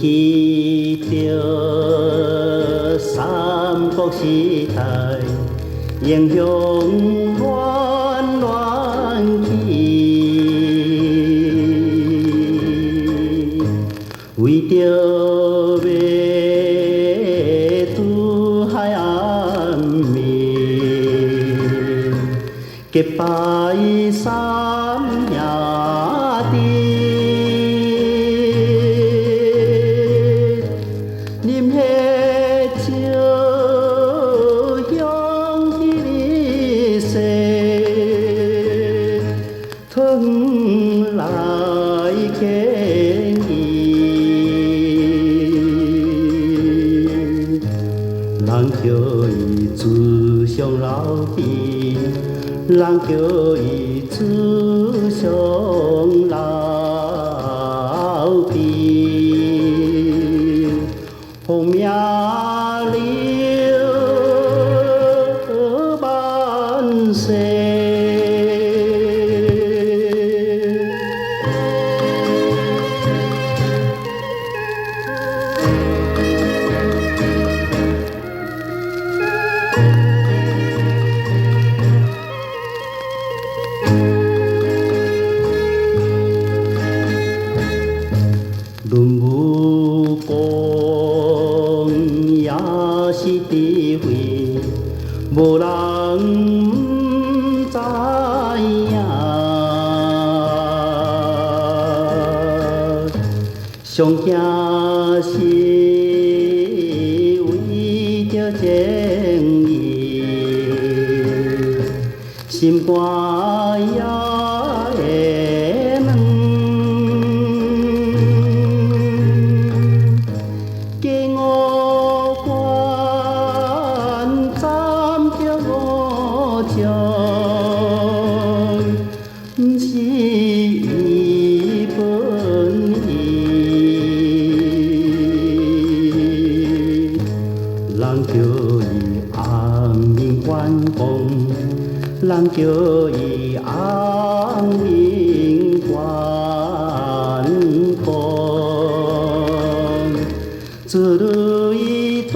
起着三国时代，英雄乱乱去，为着要渡海岸面，结拜三兄弟。饮下酒，向日西，春来见伊。人叫伊祖上老弟，人叫伊祖上老弟。红名留万世。论武功也是智慧，无人知影。上惊是为着正义，心肝也会软。过五关，斩着五将，不是伊本意。人叫伊安民关公，人叫伊安民关公。一蕊大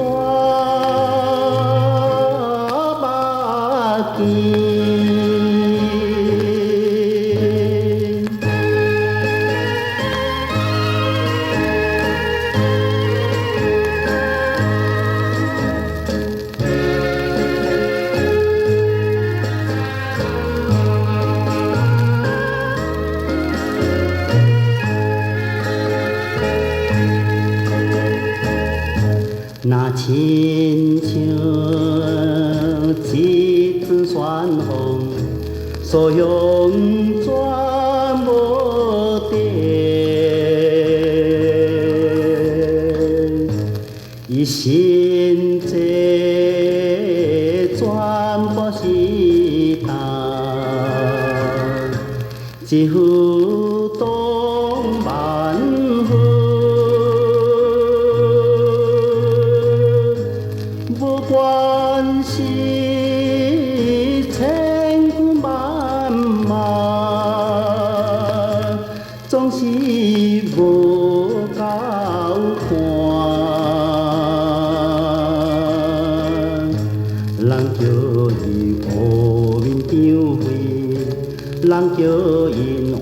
目镜。那亲像一阵旋风，所向全无地。伊心这全部是他，一夫当万夫。不管是千军万马，总是无够看。人叫伊乌面张飞，人叫因乌。